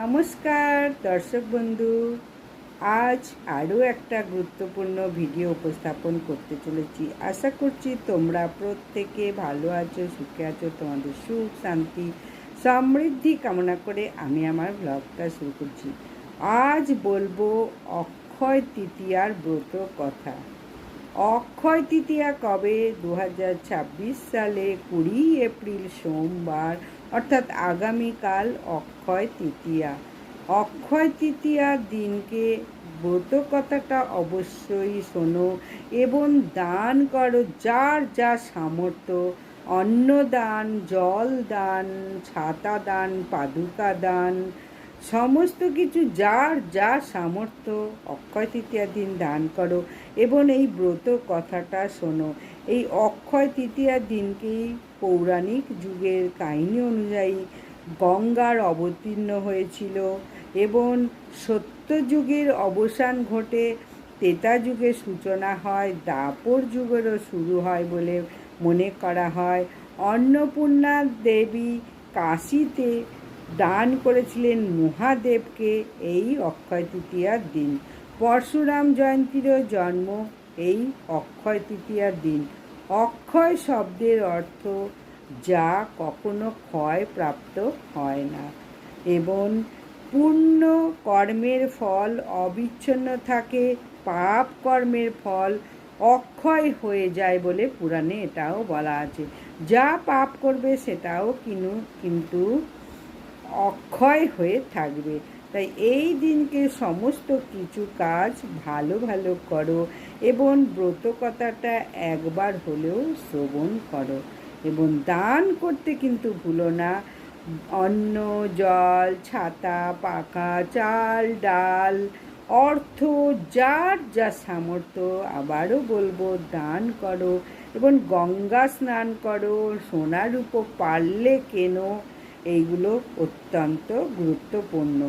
নমস্কার দর্শক বন্ধু। আজ আরও একটা গুরুত্বপূর্ণ ভিডিও উপস্থাপন করতে চলেছি। আশা করছি তোমরা প্রত্যেকে ভালো আছো, সুখে আছো। তোমাদের সুখ, শান্তি, সমৃদ্ধি কামনা করে আমি আমার ব্লগটা শুরু করছি। আজ বলবো অক্ষয় তৃতীয়ার ব্রত কথা। অক্ষয় তৃতীয়া কবে? 2026 সালে 20 এপ্রিল সোমবার, অর্থাৎ আগামীকাল অক্ষয় তৃতীয়া। অক্ষয় তৃতীয়ার দিনকে ব্রত কথাটা অবশ্যই শোনো এবং দান করো যার যা সামর্থ্য। অন্নদান, জল দান, ছাতা দান, পাদুকা দান, সমস্ত কিছু যার যা সামর্থ্য অক্ষয় তৃতীয়ার দিন দান করো এবং এই ব্রত কথাটা শোনো। এই অক্ষয় তৃতীয়ার দিনকেই পৌরাণিক যুগের কাহিনী অনুযায়ী গঙ্গার অবতীর্ণ হয়েছিল এবং সত্যযুগের অবসান ঘটে ত্রেতা যুগের সূচনা হয়, দ্বাপর যুগেরও শুরু হয় বলে মনে করা হয়। অন্নপূর্ণা দেবী কাশীতে দান করেছিলেন মহাদেবকে এই অক্ষয় তৃতীয়ার দিন। পরশুরাম জয়ন্তীরও জন্ম এই অক্ষয় তৃতীয়ার দিন। অক্ষয় শব্দের অর্থ যা কখনো ক্ষয় প্রাপ্ত হয় না এবং পূর্ণ কর্মের ফল অবিচ্ছিন্ন থাকে। পাপ কর্মের ফল অক্ষয় হয়ে যায় বলে পুরাণে এটাও বলা আছে। যা পাপ করবে সেটাও কিন্তু অক্ষয় হয়ে থাকবে। তাই এই দিনকে সমস্ত কিছু কাজ ভালো ভালো করো এবং ব্রত কথাটা একবার হলেও শ্রবণ করো এবং দান করতে কিন্তু ভুলো না। অন্ন, জল, ছাতা, পাখা, চাল, ডাল, অর্থ যার যা সামর্থ্য, আবারও বলবো, দান করো এবং গঙ্গা স্নান করো, সোনা রূপো পারলে কেনো। এইগুলো অত্যন্ত গুরুত্বপূর্ণ।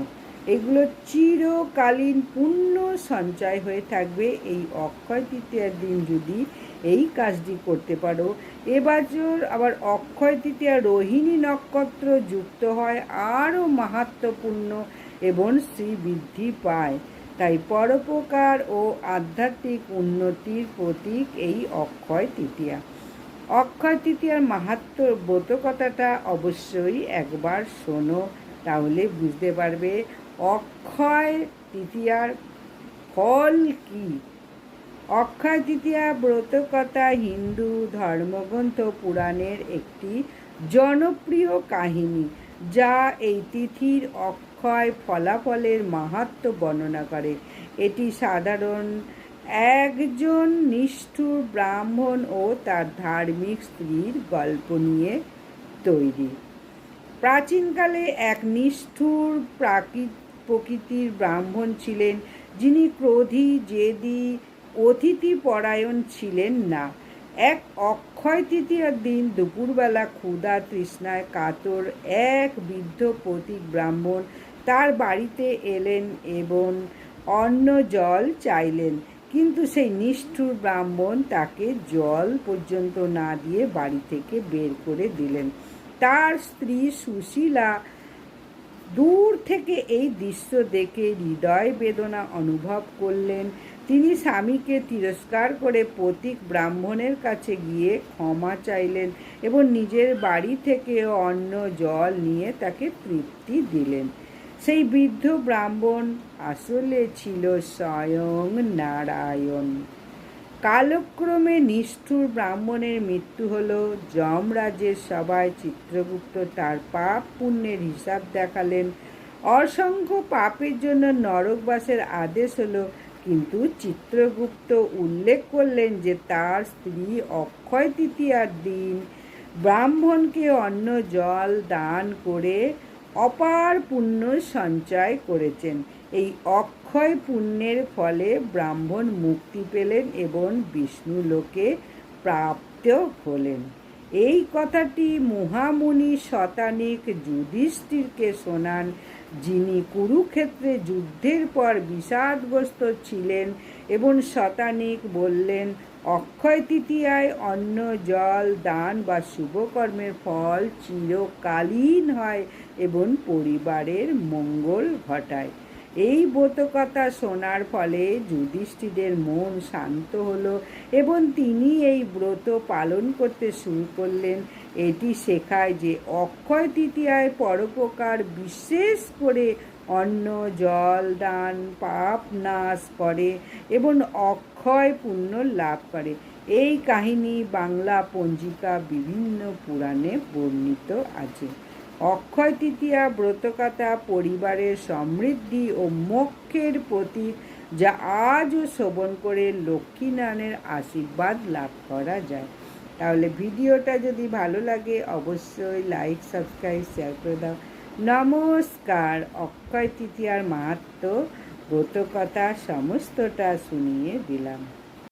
এগুলো চিরকালীন পুণ্য সঞ্চয় হয়ে থাকবে এই অক্ষয় তৃতীয়ার দিন যদি এই কাজটি করতে পারো। এবছর আবার অক্ষয় তৃতীয়া রোহিণী নক্ষত্র যুক্ত হয়, আরও মাহাত্ম্যপূর্ণ এবং শ্রীবৃদ্ধি পায়। তাই পরোপকার ও আধ্যাত্মিক উন্নতির প্রতীক এই অক্ষয় তৃতীয়া। অক্ষয় তৃতীয়ার মাহাত্ম্য ব্রত কথাটা অবশ্যই একবার শোনো, তাহলে বুঝতে পারবে অক্ষয় তৃতীয়ার ফল কী। অক্ষয় তৃতীয়া ব্রত কথা হিন্দু ধর্মগ্রন্থ পুরাণের একটি জনপ্রিয় কাহিনী, যা এই তিথির অক্ষয় ফলাফলের মাহাত্ম্য বর্ণনা করে। এটি সাধারণ একজন নিষ্ঠুর ব্রাহ্মণ ও তার ধার্মিক স্ত্রীর গল্প নিয়ে তৈরি। প্রাচীনকালে এক নিষ্ঠুর প্রকৃতির ব্রাহ্মণ ছিলেন, যিনি ক্রোধী, জেদি, অতিথিপরায়ণ ছিলেন না। এক অক্ষয় তৃতীয়ার দিন দুপুরবেলা ক্ষুধা তৃষ্ণায় কাতর এক বৃদ্ধ পথিক ব্রাহ্মণ তার বাড়িতে এলেন এবং অন্ন জল চাইলেন, কিন্তু সেই নিষ্ঠুর ব্রাহ্মণ তাকে জল পর্যন্ত না দিয়ে বাড়ি থেকে বের করে দিলেন। তার স্ত্রী সুশীলা দূর থেকে এই দৃশ্য দেখে হৃদয় বেদনা অনুভব করলেন। তিনি স্বামীকে তিরস্কার করে পথিক ব্রাহ্মণের কাছে গিয়ে ক্ষমা চাইলেন এবং নিজের বাড়ি থেকে অন্ন জল নিয়ে তাকে তৃপ্তি দিলেন। সেই বৃদ্ধ ব্রাহ্মণ আসলে ছিল স্বয়ং নারায়ণ। কালক্রমে নিষ্ঠুর ব্রাহ্মণের মৃত্যু হলো। যমরাজের সভায় চিত্রগুপ্ত তার পাপ পুণ্যের হিসাব দেখালেন। অসংখ্য পাপের জন্য নরকবাসের আদেশ হলো, কিন্তু চিত্রগুপ্ত উল্লেখ করলেন যে তার স্ত্রী অক্ষয় তৃতীয়ার দিন ব্রাহ্মণকে অন্ন জল দান করে অপার পুণ্য সঞ্চয় করেছেন। এই অক্ষয় পুণ্যের ফলে ব্রাহ্মণ মুক্তি পেলেন এবং বিষ্ণুলোকে প্রাপ্ত হলেন। এই কথাটি মহামুনি শতানিক যুধিষ্ঠিরকে শোনান, যিনি কুরুক্ষেত্রে যুদ্ধের পর বিষাদগ্রস্ত ছিলেন এবং শতানিক বললেন, অক্ষয় তৃতীয়ায় অন্ন জল দান বা শুভকর্মের ফল চিরকালীন হয় এবং পরিবারের মঙ্গল ঘটায়। এই ব্রতকথা শোনার ফলে যুধিষ্ঠিরের মন শান্ত হলো এবং তিনি এই ব্রত পালন করতে শুরু করলেন। এটি শেখায় যে অক্ষয় তৃতীয়ায় পরোপকার, বিশেষ করে অন্ন জল দান, পাপ নাশ করে এবং অক্ষয় পুণ্য লাভ করে। এই কাহিনী বাংলা পঞ্জিকা বিভিন্ন পুরাণে বর্ণিত আছে। অক্ষয় তৃতীয়া ব্রতকথা পরিবারের সমৃদ্ধি ও মোক্ষের প্রতীক, যা আজও শ্রবণ করে লক্ষ্মীনারায়ণের আশীর্বাদ লাভ করা যায়। তাহলে ভিডিওটা যদি ভালো লাগে অবশ্যই লাইক, সাবস্ক্রাইব, শেয়ার করে দাও। নমস্কার। অক্ষয় তৃতীয়ার মাহাত্ম্য ব্রতকথা সমস্তটা শুনিয়ে দিলাম।